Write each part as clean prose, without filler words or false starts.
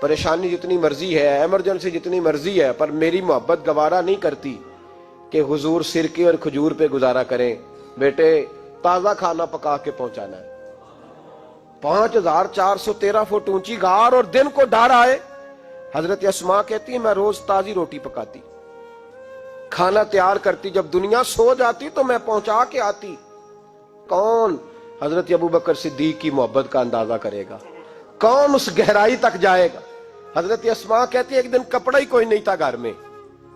پریشانی جتنی مرضی ہے، ایمرجنسی جتنی مرضی ہے، پر میری محبت گوارا نہیں کرتی کہ حضور سرکے اور کھجور پہ گزارا کریں، بیٹے تازہ کھانا پکا کے پہنچانا ہے۔ 5413 فٹ اونچی غار اور دن کو ڈر آئے، حضرت اسماء کہتی ہے میں روز تازی روٹی پکاتی، کھانا تیار کرتی، جب دنیا سو جاتی تو میں پہنچا کے آتی۔ کون حضرت ابوبکر صدیق کی محبت کا اندازہ کرے گا؟ کون اس گہرائی تک جائے گا؟ حضرت اسماء کہتی ہے ایک دن کپڑا ہی کوئی نہیں تھا گھر میں،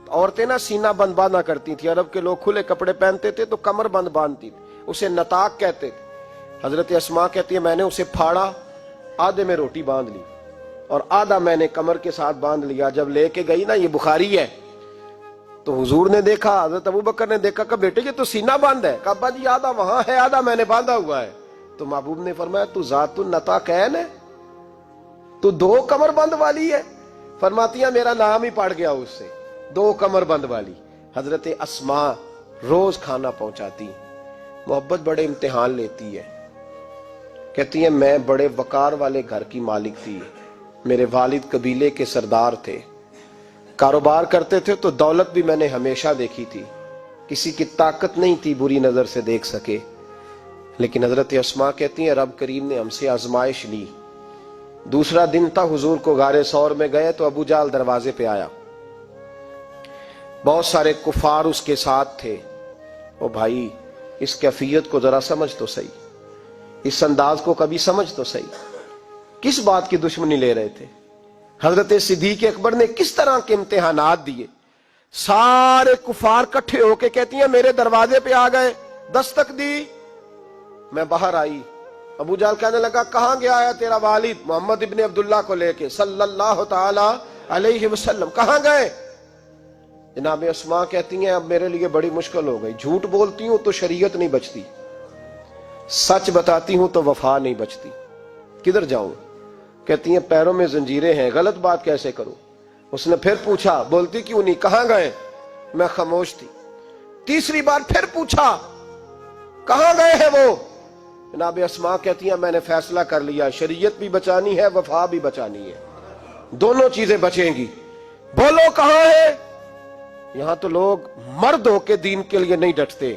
عورتیں نا سینہ بند باندھا کرتی تھی، عرب کے لوگ کھلے کپڑے پہنتے تھے تو کمر بند باندھتی تھی، اسے نتاق کہتے تھے۔ حضرت اسماء کہتی ہے میں نے اسے پھاڑا، آدھے میں روٹی باندھ لی اور آدھا میں نے کمر کے ساتھ باندھ لیا۔ جب لے کے گئی نا، یہ بخاری ہے، تو حضور نے دیکھا، حضرت ابوبکر نے دیکھا کہ بیٹے یہ تو سینہ بند ہے، کہا ابا جی آدھا وہاں ہے آدھا میں نے باندھا ہوا ہے۔ تو محبوب نے فرمایا تو ذات النطاقین ہے، تو 2 کمر بند والی ہے؟ فرماتی ہیں میرا نام ہی پڑ گیا اس سے، 2 کمر بند والی۔ حضرت اسماء روز کھانا پہنچاتی، محبت بڑے امتحان لیتی ہے۔ کہتی ہیں میں بڑے وقار والے گھر کی مالک تھی، میرے والد قبیلے کے سردار تھے، کاروبار کرتے تھے تو دولت بھی میں نے ہمیشہ دیکھی تھی، کسی کی طاقت نہیں تھی بری نظر سے دیکھ سکے۔ لیکن حضرت اسماء کہتی ہیں رب کریم نے ہم سے آزمائش لی۔ دوسرا دن تھا، حضور کو غار ثور میں گئے تو ابو جہل دروازے پہ آیا، بہت سارے کفار اس کے ساتھ تھے۔ او بھائی اس کیفیت کو ذرا سمجھ تو صحیح، اس انداز کو کبھی سمجھ تو صحیح، کس بات کی دشمنی لے رہے تھے؟ حضرت صدیق اکبر نے کس طرح کے امتحانات دیے؟ سارے کفار کٹھے ہو کے کہتی ہیں میرے دروازے پہ آ گئے، دستک دی، میں باہر آئی، ابو جہل کہنے لگا کہاں گیا ہے تیرا والد محمد ابن عبداللہ کو لے کے صلی اللہ تعالی علیہ وسلم، کہاں گئے؟ جناب اسماء کہتی ہیں اب میرے لیے بڑی مشکل ہو گئی، جھوٹ بولتی ہوں تو شریعت نہیں بچتی، سچ بتاتی ہوں تو وفا نہیں بچتی، کدھر جاؤں؟ کہتی ہیں پیروں میں زنجیریں ہیں، غلط بات کیسے کروں؟ اس نے پھر پوچھا، بولتی کیوں نہیں، کہاں گئے؟ میں خاموش تھی۔ تیسری بار پھر پوچھا، کہاں گئے ہیں وہ؟ جناب اسماء کہتی ہیں میں نے فیصلہ کر لیا، شریعت بھی بچانی ہے وفا بھی بچانی ہے، دونوں چیزیں بچیں گی، بولو کہاں ہے؟ یہاں تو لوگ مرد ہو کے دین کے لیے نہیں ڈٹتے،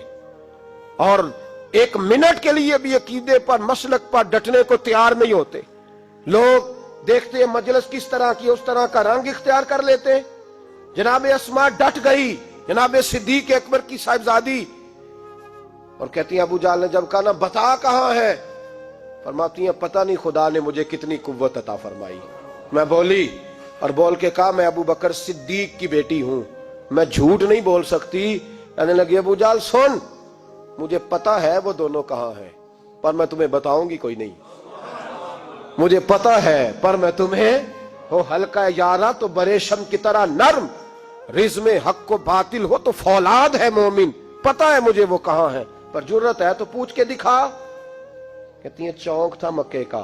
اور 1 منٹ کے لیے بھی عقیدے پر مسلک پر ڈٹنے کو تیار نہیں ہوتے۔ لوگ دیکھتے ہیں مجلس کس طرح کی، اس طرح کا رنگ اختیار کر لیتے ہیں۔ جناب اسماء ڈٹ گئی، جناب صدیق اکبر کی صاحبزادی، اور کہتی ہیں ابو جہل نے جب کہا نا بتا کہاں ہے، فرماتی ہیں پتہ نہیں خدا نے مجھے کتنی قوت عطا فرمائی، میں بولی اور بول کے کہا میں ابو بکر صدیق کی بیٹی ہوں، میں جھوٹ نہیں بول سکتی۔ کہنے لگی ابو جہل سن، مجھے پتا ہے وہ دونوں کہاں ہیں، پر میں تمہیں بتاؤں گی کوئی نہیں، مجھے پتا ہے پر میں تمہیں، ہو ہلکا یارا تو بریشم کی طرح نرم، رزم حق و باطل ہو تو فولاد ہے مومن، پتا ہے مجھے وہ کہاں ہے، پر جرت ہے تو پوچھ کے دکھا۔ کہتی ہیں چونک تھا مکے کا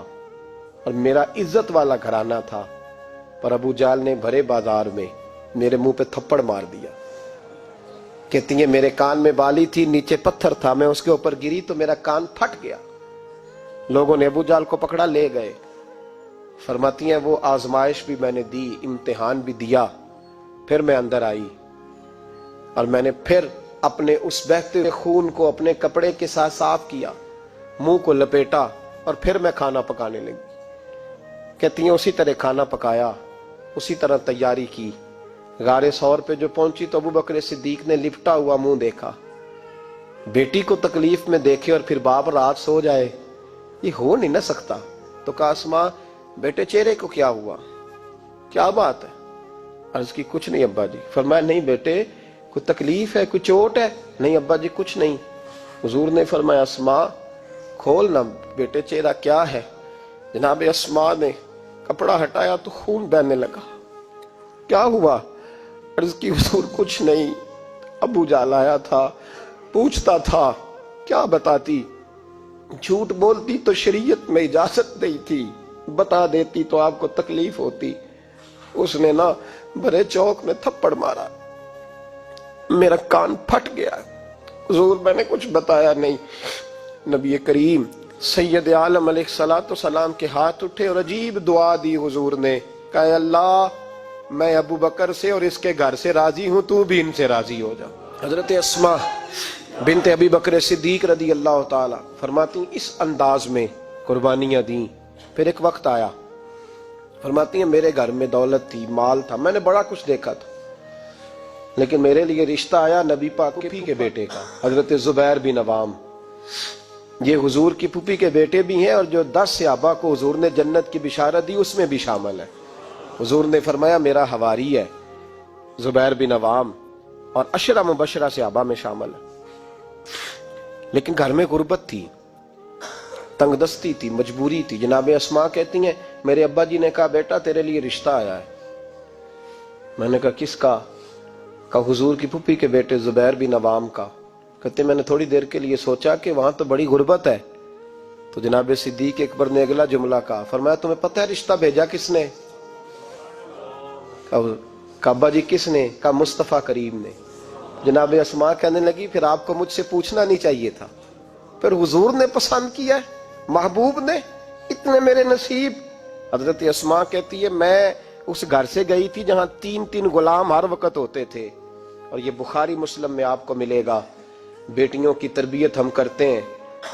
اور میرا عزت والا گھرانہ تھا، پر ابو جہل نے بھرے بازار میں میرے منہ پہ تھپڑ مار دیا۔ کہتی ہیں میرے کان میں بالی تھی، نیچے پتھر تھا، میں اس کے اوپر گری تو میرا کان پھٹ گیا، لوگوں نے ابو جہل کو پکڑا لے گئے۔ فرماتی ہیں وہ آزمائش بھی میں نے دی، امتحان بھی دیا، پھر میں اندر آئی اور میں نے پھر اپنے اس بہتے ہوئے خون کو اپنے کپڑے کے ساتھ صاف کیا، منہ کو لپیٹا اور پھر میں کھانا پکانے لگی۔ کہتی ہیں اسی طرح کھانا پکایا، اسی طرح تیاری کی۔ غار ثور پہ جو پہنچی تو ابو بکر صدیق نے لپٹا ہوا منہ دیکھا، بیٹی کو تکلیف میں دیکھے اور پھر باپ رات سو جائے، یہ ہو نہیں نہ سکتا۔ تو کہا اسماء بیٹے چہرے کو کیا ہوا، کیا بات ہے؟ عرض کی کچھ نہیں ابا جی۔ فرمایا نہیں بیٹے کوئی تکلیف ہے، کوئی چوٹ ہے؟ نہیں ابا جی کچھ نہیں۔ حضور نے فرمایا اسماء کھول نہ بیٹے چہرہ کیا ہے۔ جناب اسماء نے کپڑا ہٹایا تو خون بہنے لگا۔ کیا ہوا؟ عرض کی حضور کچھ نہیں، ابو جہل آیا تھا، پوچھتا تھا، کیا بتاتی؟ جھوٹ بولتی تو شریعت میں اجازت نہیں تھی، بتا دیتی تو آپ کو تکلیف ہوتی۔ اس نے نا بڑے چوک میں تھپڑ مارا، میرا کان پھٹ گیا۔ حضور میں نے کچھ بتایا نہیں۔ نبی کریم سید عالم علیہ الصلوۃ والسلام کے ہاتھ اٹھے اور عجیب دعا دی حضور نے، کہ اللہ میں ابو بکر سے اور اس کے گھر سے راضی ہوں، تو بھی ان سے راضی ہو جا۔ حضرت اسماء بنت ابی بکر صدیق رضی اللہ تعالی فرماتی ہیں اس انداز میں قربانیاں دیں۔ پھر ایک وقت آیا، فرماتی ہیں میرے گھر میں دولت تھی، مال تھا، میں نے بڑا کچھ دیکھا تھا، لیکن میرے لیے رشتہ آیا نبی پاک کے پھوپھی کے بیٹے کا، حضرت زبیر بن عوام۔ یہ حضور کی پھوپھی کے بیٹے بھی ہیں، اور جو 10 صحابہ کو حضور نے جنت کی بشارت دی اس میں بھی شامل ہے۔ حضور نے فرمایا میرا حواری ہے زبیر بن عوام، اور 10 مبشرہ صحابہ میں شامل ہے۔ لیکن گھر میں غربت تھی، تنگ دستی تھی، مجبوری تھی۔ جناب اسماء کہتی ہیں میرے ابا جی نے کہا بیٹا تیرے لیے رشتہ آیا ہے۔ میں نے کہا کس کا؟ کہا حضور کی پھوپھی کے بیٹے زبیر بن عوام کا۔ کہتے میں نے تھوڑی دیر کے لیے سوچا کہ وہاں تو بڑی غربت ہے، تو جناب صدیق اکبر نے اگلا جملہ کہا، فرمایا تمہیں پتہ ہے رشتہ بھیجا کس نے؟ کہا ابا جی کس نے؟ کہا مصطفیٰ کریم نے۔ جناب اسماء کہنے لگی پھر آپ کو مجھ سے پوچھنا نہیں چاہیے تھا، پھر حضور نے پسند کیا ہے، محبوب نے، اتنے میرے نصیب۔ حضرت اسماء کہتی ہے میں اس گھر سے گئی تھی جہاں 3 غلام ہر وقت ہوتے تھے، اور یہ بخاری مسلم میں آپ کو ملے گا۔ بیٹیوں کی تربیت ہم کرتے ہیں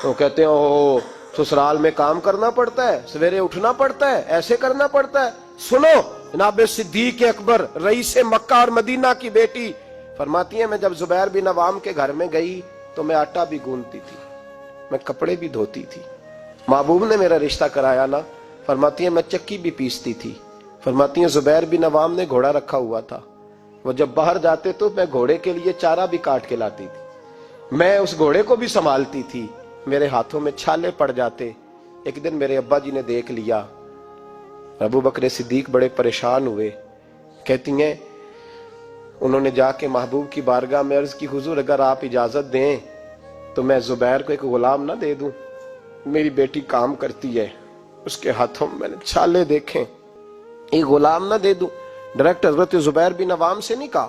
تو کہتے ہیں اوہ سسرال میں کام کرنا پڑتا ہے، سویرے اٹھنا پڑتا ہے، ایسے کرنا پڑتا ہے۔ سنو جناب صدیق اکبر رئیس مکہ اور مدینہ کی بیٹی فرماتی ہیں میں جب زبیر بن عوام کے گھر میں گئی تو میں آٹا بھی گوندتی تھی، میں کپڑے بھی دھوتی تھی۔ محبوب نے میرا رشتہ کرایا نا، فرماتی ہیں میں چکی بھی پیستی تھی۔ فرماتی ہیں زبیر بن عوام نے گھوڑا رکھا ہوا تھا، وہ جب باہر جاتے تو میں گھوڑے کے لیے چارہ بھی کاٹ کے لاتی تھی، میں اس گھوڑے کو بھی سنبھالتی تھی، میرے ہاتھوں میں چھالے پڑ جاتے۔ ایک دن میرے ابا جی نے دیکھ لیا، ابو بکر صدیق بڑے پریشان ہوئے۔ کہتی ہیں انہوں نے جا کے محبوب کی بارگاہ میں عرض کی حضور اگر آپ اجازت دیں تو میں زبیر کو ایک غلام نہ دے دوں، میری بیٹی کام کرتی ہے، اس کے ہاتھوں میں نے چھالے دیکھیں، ایک غلام نہ دے دوں؟ ڈائریکٹ حضرت زبیر بن عوام سے نہیں کہا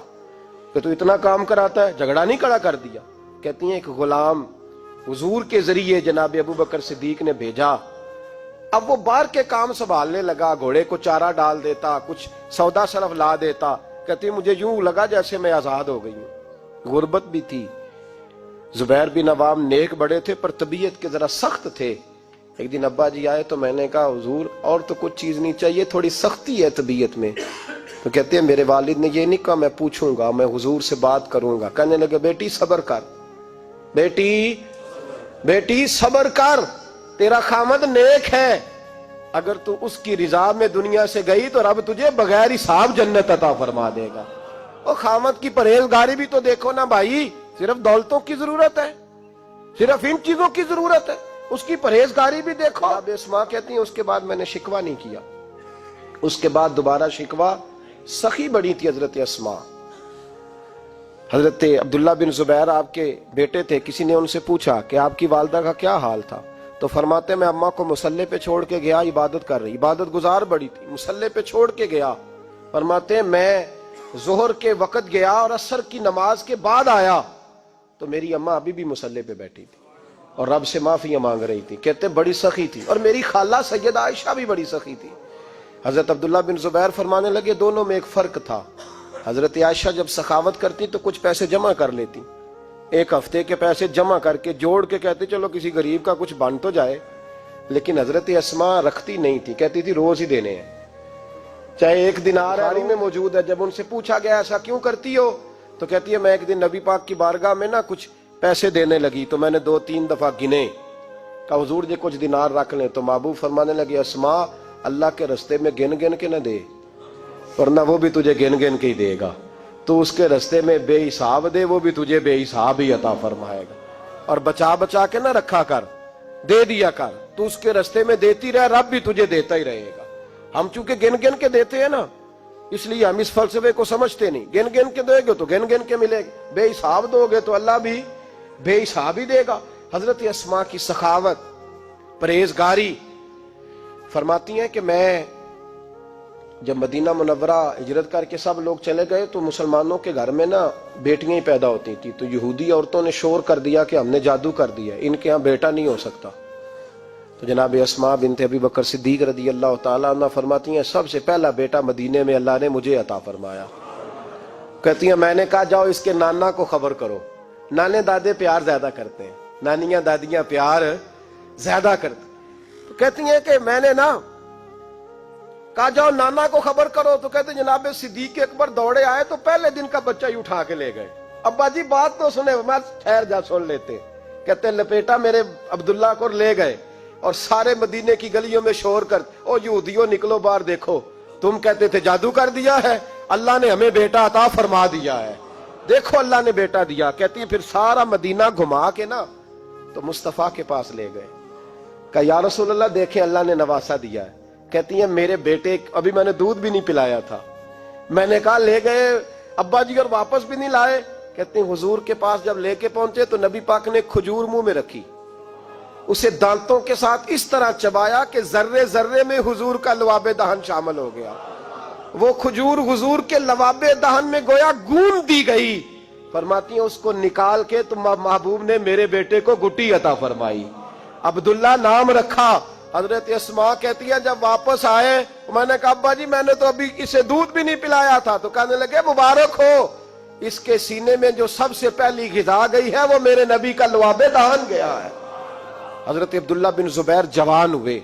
کہ تو اتنا کام کراتا ہے، جھگڑا نہیں کھڑا کر دیا۔ کہتی ہیں ایک غلام حضور کے ذریعے جناب ابو بکر صدیق نے بھیجا، اب وہ باہر کے کام سنبھالنے لگا، گھوڑے کو چارہ ڈال دیتا، کچھ سودا صرف لا دیتا۔ کہتی مجھے یوں لگا جیسے میں آزاد ہو گئی ہوں۔ غربت بھی تھی، زبیر بن عوام نیک بڑے تھے پر طبیعت کے ذرا سخت تھے۔ ایک دن ابا جی آئے تو میں نے کہا حضور اور تو کچھ چیز نہیں چاہیے، تھوڑی سختی ہے طبیعت میں۔ تو کہتے ہیں میرے والد نے یہ نہیں کہا میں پوچھوں گا، میں حضور سے بات کروں گا۔ کہنے لگے بیٹی صبر کر، بیٹی صبر کر، تیرا خامد نیک ہے، اگر تو اس کی رضا میں دنیا سے گئی تو رب تجھے بغیر حساب جنت عطا فرما دے گا۔ اور خامد کی پرہیزگاری بھی تو دیکھو نا بھائی، صرف دولتوں کی ضرورت ہے، صرف ان چیزوں کی ضرورت ہے، اس کی پرہیزگاری بھی دیکھو۔ اب اسماء کہتی ہیں اس کے بعد میں نے شکوہ نہیں کیا، اس کے بعد دوبارہ شکوہ، سخی بڑی تھی حضرت اسماء۔ حضرت عبداللہ بن زبیر آپ کے بیٹے تھے، کسی نے ان سے پوچھا کہ آپ کی والدہ کا کیا حال تھا، تو فرماتے میں اماں کو مصلے پہ چھوڑ کے گیا، عبادت کر رہی، عبادت گزار بڑی تھی، مصلے پہ چھوڑ کے گیا۔ فرماتے میں ظہر کے وقت گیا اور عصر کی نماز کے بعد آیا تو میری اماں ابھی بھی مصلے پہ بیٹھی تھی اور رب سے معافیاں مانگ رہی تھی۔ کہتے بڑی سخی تھی، اور میری خالہ سیدہ عائشہ بھی بڑی سخی تھی۔ حضرت عبداللہ بن زبیر فرمانے لگے دونوں میں ایک فرق تھا، حضرت عائشہ جب سخاوت کرتی تو کچھ پیسے جمع کر لیتی، ایک ہفتے کے پیسے جمع کر کے جوڑ کے کہتے چلو کسی غریب کا کچھ بن تو جائے، لیکن حضرت اسماء رکھتی نہیں تھی، کہتی تھی روز ہی دینے ہیں، چاہے ایک دینار ہے میں موجود ہے۔ جب ان سے پوچھا گیا ایسا کیوں کرتی ہو تو کہتی ہے میں ایک دن نبی پاک کی بارگاہ میں نا کچھ پیسے دینے لگی تو میں نے 2-3 دفعہ گنے، کہا حضور جی کچھ دینار رکھ لیں، تو محبوب فرمانے لگے اسماء اللہ کے رستے میں گن گن کے نہ دے، ورنہ وہ بھی تجھے گن گن کے ہی دے گا، تو اس کے رستے میں بے حساب دے، وہ بھی تجھے بے حساب ہی عطا فرمائے گا، اور بچا بچا کے نہ رکھا کر، دے دیا کر، تو اس کے رستے میں دیتی رہے، رب بھی تجھے دیتا ہی رہے گا۔ ہم چونکہ گن گن کے دیتے ہیں نا، اس لیے ہم اس فلسفے کو سمجھتے نہیں، گن گن کے دو گے تو گن گن کے ملے گا، بے حساب دو گے تو اللہ بھی بے حساب ہی دے گا۔ حضرت اسماء کی سخاوت، پرہیزگاری، فرماتی ہیں کہ میں جب مدینہ منورہ ہجرت کر کے سب لوگ چلے گئے تو مسلمانوں کے گھر میں نا بیٹیاں ہی پیدا ہوتی تھی، تو یہودی عورتوں نے شور کر دیا کہ ہم نے جادو کر دیا، ان کے ہاں بیٹا نہیں ہو سکتا۔ تو جناب اسماء بنت ابی بکر صدیق رضی اللہ تعالیٰ عنہ فرماتی ہیں سب سے پہلا بیٹا مدینے میں اللہ نے مجھے عطا فرمایا. کہتی ہیں میں نے کہا جاؤ اس کے نانا کو خبر کرو. نانے دادے پیار زیادہ کرتے ہیں, نانیاں دادیاں پیار زیادہ کرتے. تو کہتی ہیں کہ میں نے نا کہا جاؤ نانا کو خبر کرو. تو کہتے ہیں جناب صدیق اکبر دوڑے آئے تو پہلے دن کا بچہ ہی اٹھا کے لے گئے. ابا جی بات تو سنے, میں ٹھہر جا سن لیتے. کہتے لپیٹا میرے عبداللہ کو لے گئے اور سارے مدینے کی گلیوں میں شور کر, او یہودیوں نکلو باہر دیکھو, تم کہتے تھے جادو کر دیا ہے, اللہ نے ہمیں بیٹا عطا فرما دیا ہے, دیکھو اللہ نے بیٹا دیا. کہتی ہیں پھر سارا مدینہ گھما کے نا تو مصطفیٰ کے پاس لے گئے. کہا یا رسول اللہ دیکھیں اللہ نے نواسا دیا ہے. کہتی ہیں میرے بیٹے ابھی میں نے دودھ بھی نہیں پلایا تھا, میں نے کہا لے گئے ابا جی اور واپس بھی نہیں لائے. کہتے ہیں حضور کے پاس جب لے کے پہنچے تو نبی پاک نے کھجور منہ میں رکھی, اسے دانتوں کے ساتھ اس طرح چبایا کہ ذرے ذرے میں حضور کا لواب دہن شامل ہو گیا. وہ کھجور حضور کے لواب دہن میں گویا گون دی گئی. فرماتی ہیں اس کو نکال کے تو محبوب نے میرے بیٹے کو گٹی عطا فرمائی, عبداللہ نام رکھا. حضرت اسماء کہتی ہے جب واپس آئے میں نے کہا ابا جی میں نے تو ابھی اسے دودھ بھی نہیں پلایا تھا. تو کہنے لگے مبارک ہو, اس کے سینے میں جو سب سے پہلی غذا گئی ہے وہ میرے نبی کا لواب دہن گیا ہے. حضرت عبداللہ بن زبیر جوان ہوئے,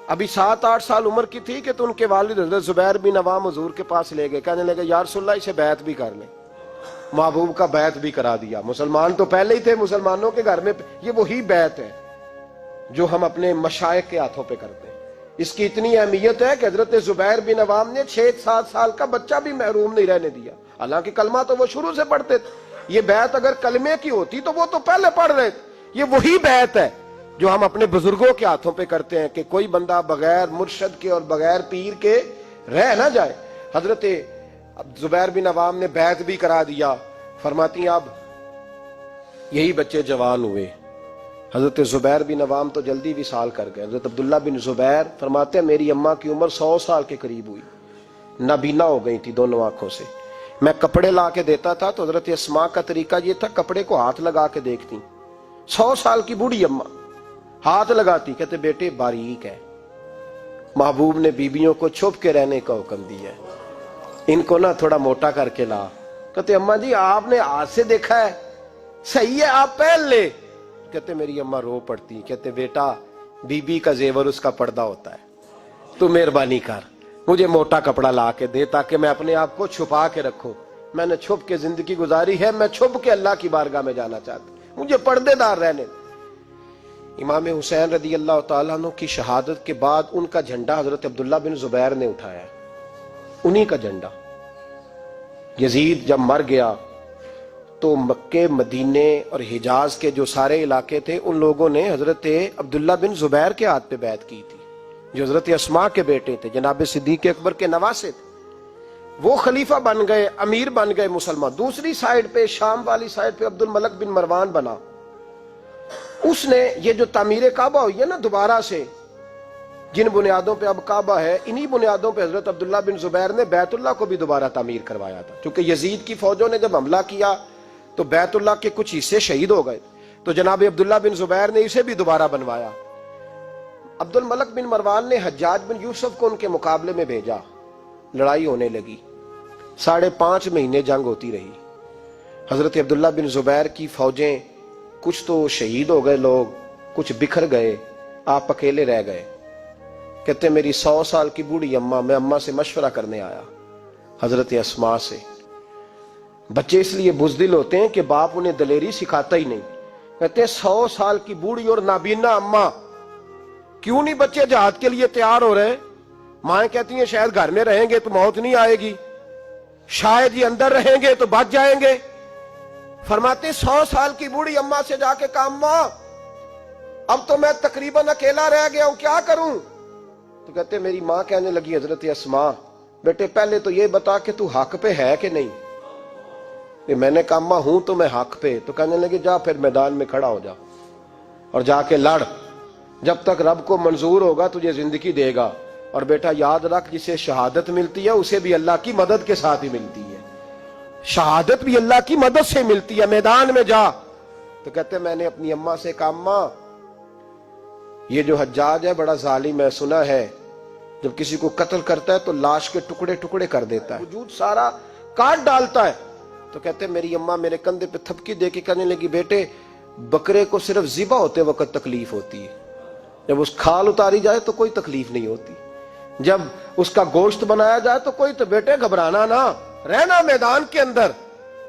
ابھی 7-8 سال عمر کی تھی کہ تو ان کے والد حضرت زبیر بن عوام حضور کے پاس لے گئے. کہنے لگے یا رسول اللہ اسے بیعت بھی کر لیں. محبوب کا بیعت بھی کرا دیا. مسلمان تو پہلے ہی تھے, مسلمانوں کے گھر میں یہ وہی بیعت ہے جو ہم اپنے مشائخ کے ہاتھوں پہ کرتے ہیں. اس کی اتنی اہمیت ہے کہ حضرت زبیر بن عوام نے 6-7 سال کا بچہ بھی محروم نہیں رہنے دیا. حالانکہ کلمہ تو وہ شروع سے پڑھتے تھے. یہ بیعت اگر کلمے کی ہوتی تو وہ تو پہلے پڑھ رہے تھے. یہ وہی بیعت ہے جو ہم اپنے بزرگوں کے ہاتھوں پہ کرتے ہیں کہ کوئی بندہ بغیر مرشد کے اور بغیر پیر کے رہ نہ جائے. حضرت زبیر بن عوام نے بیعت بھی کرا دیا. فرماتی ہیں اب یہی بچے جوان ہوئے. حضرت زبیر بن عوام تو جلدی وصال کر گئے. حضرت عبداللہ بن زبیر فرماتے ہیں میری اماں کی عمر 100 سال کے قریب ہوئی, نابینا ہو گئی تھی دونوں آنکھوں سے. میں کپڑے لا کے دیتا تھا تو حضرت اسماء کا طریقہ یہ تھا کپڑے کو ہاتھ لگا کے دیکھتی. 100 سال کی بوڑھی اماں ہاتھ لگاتی, کہتے بیٹے باریک ہے. محبوب نے بیویوں کو چھپ کے رہنے کا حکم دیا ہے, ان کو نا تھوڑا موٹا کر کے لا. کہتے اماں جی آپ نے ہاتھ سے دیکھا ہے, صحیح ہے آپ پہن لے. کہتے میری اماں رو پڑتی. کہتے بیٹا بی بی کا زیور اس کا پردہ ہوتا ہے, تو مہربانی کر مجھے موٹا کپڑا لا کے دے تاکہ میں اپنے آپ کو چھپا کے رکھوں. میں نے چھپ کے زندگی گزاری ہے, میں چھپ کے اللہ کی بارگاہ میں جانا چاہتا ہوں, مجھے پردے دار رہنے. امام حسین رضی اللہ تعالیٰ عنہ کی شہادت کے بعد ان کا جھنڈا حضرت عبداللہ بن زبیر نے اٹھایا, انہی کا جھنڈا. یزید جب مر گیا تو مکے مدینے اور حجاز کے جو سارے علاقے تھے ان لوگوں نے حضرت عبداللہ بن زبیر کے ہاتھ پہ بیعت کی تھی, جو حضرت اسماء کے بیٹے تھے, جناب صدیق اکبر کے نواسے تھے. وہ خلیفہ بن گئے, امیر بن گئے مسلمان. دوسری سائیڈ پہ شام والی سائیڈ پہ عبد الملک بن مروان بنا. اس نے یہ جو تعمیر کعبہ ہوئی ہے نا دوبارہ سے, جن بنیادوں پہ اب کعبہ ہے, انہی بنیادوں پہ حضرت عبداللہ بن زبیر نے بیت اللہ کو بھی دوبارہ تعمیر کروایا تھا. چونکہ یزید کی فوجوں نے جب حملہ کیا تو بیت اللہ کے کچھ حصے شہید ہو گئے, تو جناب عبداللہ بن زبیر نے اسے بھی دوبارہ بنوایا. عبد الملک بن مروان نے حجاج بن یوسف کو ان کے مقابلے میں بھیجا, لڑائی ہونے لگی, 5.5 مہینے جنگ ہوتی رہی. حضرت عبداللہ بن زبیر کی فوجیں کچھ تو شہید ہو گئے لوگ, کچھ بکھر گئے, آپ اکیلے رہ گئے. کہتے میری 100 سال کی بوڑھی اماں, میں اماں سے مشورہ کرنے آیا, حضرت اسماء سے. بچے اس لیے بزدل ہوتے ہیں کہ باپ انہیں دلیری سکھاتا ہی نہیں. کہتے 100 سال کی بوڑھی اور نابینا اماں, کیوں نہیں بچے جہاد کے لیے تیار ہو رہے؟ مائیں کہتی ہیں شاید گھر میں رہیں گے تو موت نہیں آئے گی, شاید یہ اندر رہیں گے تو بچ جائیں گے. فرماتے 100 سال کی بوڑھی اماں سے جا کے کہا اماں اب تو میں تقریباً اکیلا رہ گیا ہوں, کیا کروں؟ تو کہتے میری ماں کہنے لگی حضرت اسماء بیٹے پہلے تو یہ بتا کہ تو حق پہ ہے کہ نہیں. میں نے کہا اماں ہوں تو میں حق پہ. تو کہنے لگی جا پھر میدان میں کھڑا ہو جا اور جا کے لڑ, جب تک رب کو منظور ہوگا تجھے زندگی دے گا. اور بیٹا یاد رکھ جسے شہادت ملتی ہے اسے بھی اللہ کی مدد کے ساتھ ہی ملتی ہے, شہادت بھی اللہ کی مدد سے ملتی ہے, میدان میں جا. تو کہتے میں نے اپنی اماں سے کہا اماں یہ جو حجاج ہے بڑا ظالم ہے، سنا ہے جب کسی کو قتل کرتا ہے تو لاش کے ٹکڑے ٹکڑے کر دیتا ہے، وجود سارا کاٹ ڈالتا ہے۔ تو کہتے ہیں میری اماں میرے کندھے پہ تھپکی دے کے کہنے لگی بیٹے بکرے کو صرف ذبح ہوتے وقت تکلیف ہوتی ہے، جب اس کھال اتاری جائے تو کوئی تکلیف نہیں ہوتی، جب اس کا گوشت بنایا جائے تو کوئی، تو بیٹے گھبرانا نہ، رہنا میدان کے اندر،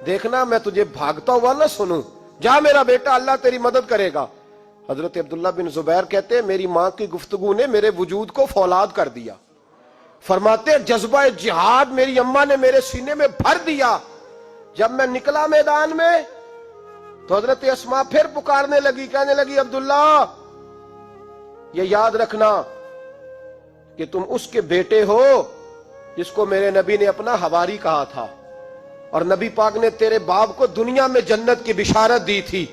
دیکھنا میں تجھے بھاگتا ہوا نہ سنوں، جا میرا بیٹا اللہ تیری مدد کرے گا۔ حضرت عبداللہ بن زبیر کہتے ہیں میری ماں کی گفتگو نے میرے وجود کو فولاد کر دیا، فرماتے جذبہ جہاد میری اماں نے میرے سینے میں بھر دیا۔ جب میں نکلا میدان میں تو حضرت اسماء پھر پکارنے لگی، کہنے لگی عبداللہ یہ یاد رکھنا کہ تم اس کے بیٹے ہو جس کو میرے نبی نے اپنا حواری کہا تھا، اور نبی پاک نے تیرے باپ کو دنیا میں جنت کی بشارت دی تھی،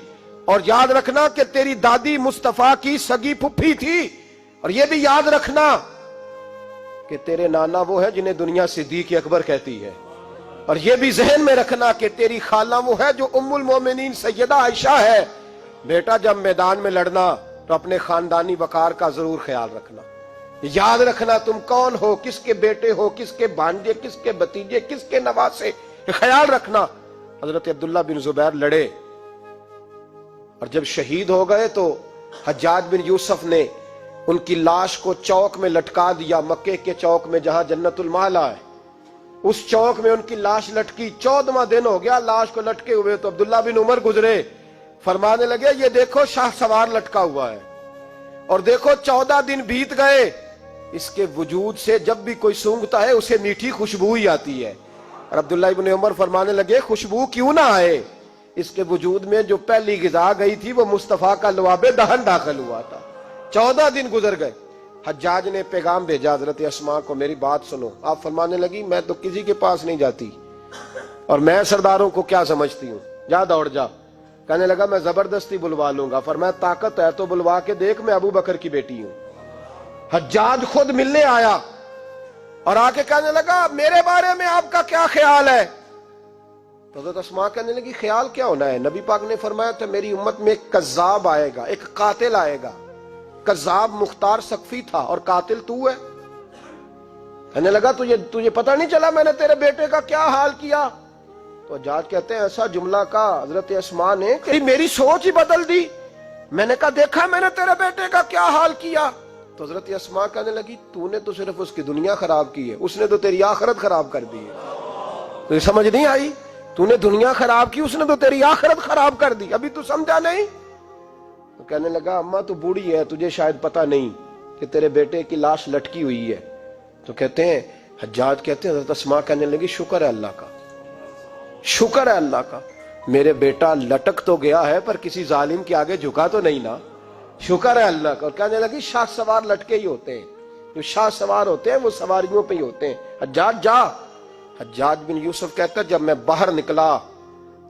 اور یاد رکھنا کہ تیری دادی مصطفیٰ کی سگی پھپھی تھی، اور یہ بھی یاد رکھنا کہ تیرے نانا وہ ہے جنہیں دنیا صدیق اکبر کہتی ہے، اور یہ بھی ذہن میں رکھنا کہ تیری خالہ وہ ہے جو ام المومنین سیدہ عائشہ ہے۔ بیٹا جب میدان میں لڑنا تو اپنے خاندانی وقار کا ضرور خیال رکھنا، یاد رکھنا تم کون ہو، کس کے بیٹے ہو، کس کے بھانجے، کس کے بھتیجے، کس کے نواسے، خیال رکھنا۔ حضرت عبداللہ بن زبیر لڑے اور جب شہید ہو گئے تو حجاج بن یوسف نے ان کی لاش کو چوک میں لٹکا دیا، مکے کے چوک میں جہاں جنت المالا ہے، اس چوک میں ان کی لاش لٹکی۔ 14واں دن ہو گیا لاش کو لٹکے ہوئے، تو عبداللہ بن عمر گزرے، فرمانے لگے یہ دیکھو شاہ سوار لٹکا ہوا ہے، اور دیکھو 14 دن بیت گئے، اس کے وجود سے جب بھی کوئی سونگتا ہے اسے میٹھی خوشبو ہی آتی ہے۔ اور عبداللہ بن عمر فرمانے لگے خوشبو کیوں نہ آئے، اس کے وجود میں جو پہلی غذا گئی تھی وہ مصطفیٰ کا لعاب دہن داخل ہوا تھا۔ 14 دن گزر گئے، حجاج نے پیغام بھیجا حضرت اسماء کو میری بات سنو۔ آپ فرمانے لگی میں تو کسی کے پاس نہیں جاتی، اور میں سرداروں کو کیا سمجھتی ہوں، جا دوڑ جا۔ کہنے لگا میں زبردستی بلوا لوں گا، فرمایا طاقت ہے تو بلوا کے دیکھ، میں ابو بکر کی بیٹی ہوں۔ حجاج خود ملنے آیا اور آ کے کہنے لگا میرے بارے میں آپ کا کیا خیال ہے؟ تو حضرت اسماء کہنے لگی خیال کیا ہونا ہے، نبی پاک نے فرمایا تھا میری امت میں ایک کذاب آئے گا، ایک قاتل آئے گا۔ کذاب مختار سقفی تھا اور قاتل تو ہے۔ کہنے لگا تجھے پتہ نہیں چلا میں نے تیرے بیٹے کا کیا حال کیا؟ تو حجاج کہتے ہیں ایسا جملہ کہا حضرت اسماء نے کہ میری سوچ ہی بدل دی، میں نے کہا دیکھا میں نے تیرے بیٹے کا کیا حال کیا؟ تو حضرت اسماء کہنے لگی تو نے تو صرف اس کی دنیا خراب کی ہے، اس نے تو تیری آخرت خراب کر دی ہے۔ تو یہ سمجھ نہیں آئی، تو نے دنیا خراب کی، اس نے تو تیری آخرت خراب کر دی، ابھی تو سمجھا نہیں؟ تو کہنے لگا اماں تو بوڑھی ہے، تجھے شاید پتہ نہیں کہ تیرے بیٹے کی لاش لٹکی ہوئی ہے۔ تو کہتے ہیں حجاج کہتے ہیں حضرت اسماء کہنے لگی شکر ہے اللہ کا، شکر ہے اللہ کا، میرے بیٹا لٹک تو گیا ہے پر کسی ظالم کے آگے جھکا تو نہیں نا، شکر ہے اللہ کا۔ اور کہنے لگی شاہ سوار لٹکے ہی ہوتے ہیں، جو شاہ سوار ہوتے ہیں وہ سواریوں پہ ہی ہوتے ہیں، حجاج جا۔ حجاج بن یوسف کہتا جب میں باہر نکلا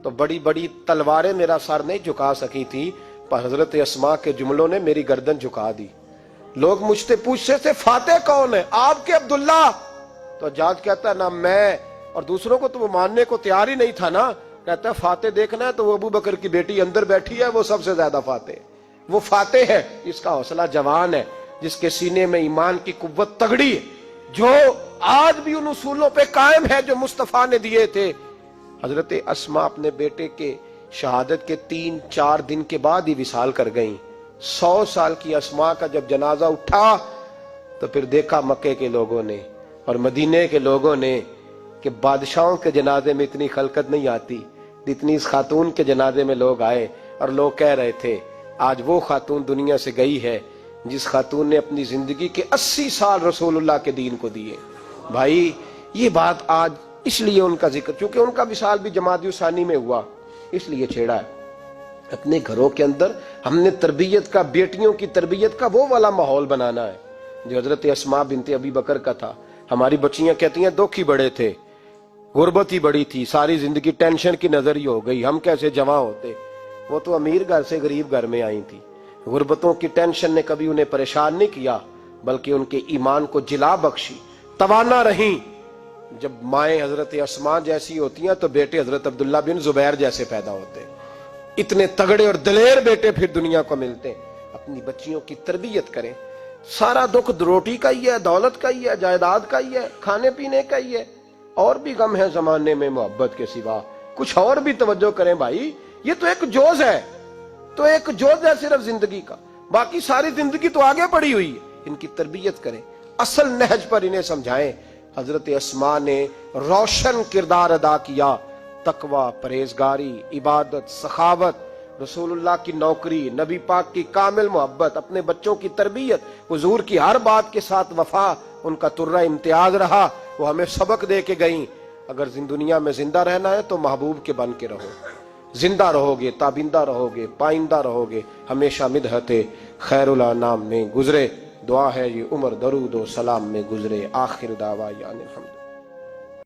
تو بڑی بڑی تلواریں میرا سر نہیں جھکا سکی تھی، پر حضرت اسماء کے جملوں نے میری گردن جھکا دی۔ لوگ مجھ سے پوچھتے تھے فاتح کون ہے؟ آپ کے عبداللہ۔ تو حجاج کہتا نہ میں، اور دوسروں کو تو وہ ماننے کو تیار ہی نہیں تھا نا، کہتا فاتح دیکھنا ہے تو وہ ابو بکر کی بیٹی اندر بیٹھی ہے، وہ سب سے زیادہ فاتح، وہ فاتح ہے جس کا حوصلہ جوان ہے، جس کے سینے میں ایمان کی قوت تگڑی ہے، جو آج بھی ان اصولوں پہ قائم ہے جو مصطفیٰ نے دیے تھے۔ حضرت اسماء اپنے بیٹے کے شہادت کے 3-4 دن کے بعد ہی وصال کر گئیں۔ 100 سال کی اسماء کا جب جنازہ اٹھا تو پھر دیکھا مکے کے لوگوں نے اور مدینے کے لوگوں نے کہ بادشاہوں کے جنازے میں اتنی خلقت نہیں آتی جتنی اس خاتون کے جنازے میں لوگ آئے، اور لوگ کہہ رہے تھے آج وہ خاتون دنیا سے گئی ہے جس خاتون نے اپنی زندگی کے 80 سال رسول اللہ کے دین کو دیے۔ بھائی یہ بات آج اس لیے ان کا ذکر، چونکہ ان کا وصال بھی جمادی ثانی میں ہوا، اس لیے چھیڑا ہے۔ اپنے گھروں کے اندر ہم نے تربیت کا، بیٹیوں کی تربیت کا وہ والا ماحول بنانا ہے جو حضرت اسماء بنت ابی بکر کا تھا۔ ہماری بچیاں کہتی ہیں دکھ ہی بڑے تھے، غربت ہی بڑی تھی، ساری زندگی ٹینشن کی نظر ہی ہو گئی، ہم کیسے جواں ہوتے۔ وہ تو امیر گھر سے غریب گھر میں آئی تھی، غربتوں کی ٹینشن نے کبھی انہیں پریشان نہیں کیا بلکہ ان کے ایمان کو جلا بخشی، توانا رہیں۔ جب مائیں حضرت اسماء جیسی ہوتی ہیں تو بیٹے حضرت عبداللہ بن زبیر جیسے پیدا ہوتے ہیں، اتنے تگڑے اور دلیر بیٹے پھر دنیا کو ملتے ہیں۔ اپنی بچیوں کی تربیت کریں. سارا دکھ روٹی کا ہی ہے, دولت کا ہی ہے, جائیداد کا ہی ہے, کھانے پینے کا ہی ہے. اور بھی غم ہے زمانے میں محبت کے سوا, کچھ اور بھی توجہ کریں بھائی. یہ تو ایک جوز ہے, تو ایک جوز ہے صرف زندگی کا, باقی ساری زندگی تو آگے پڑی ہوئی ہے. ان کی تربیت کریں, اصل نہج پر انہیں سمجھائیں. حضرت اسماء نے روشن کردار ادا کیا, تقوی, پرہیزگاری, عبادت, سخاوت, رسول اللہ کی نوکری, نبی پاک کی کامل محبت, اپنے بچوں کی تربیت, حضور کی ہر بات کے ساتھ وفا ان کا ترہ امتیاز رہا. وہ ہمیں سبق دے کے گئیں, اگر دنیا میں زندہ رہنا ہے تو محبوب کے بن کے رہو. زندہ رہو گے, تابندہ رہو گے, پائندہ رہو گے, ہمیشہ مدحت خیر الانام میں گزرے. دعا ہے یہ عمر درود و سلام میں گزرے. آخر دعویٰ یعنی الحمد.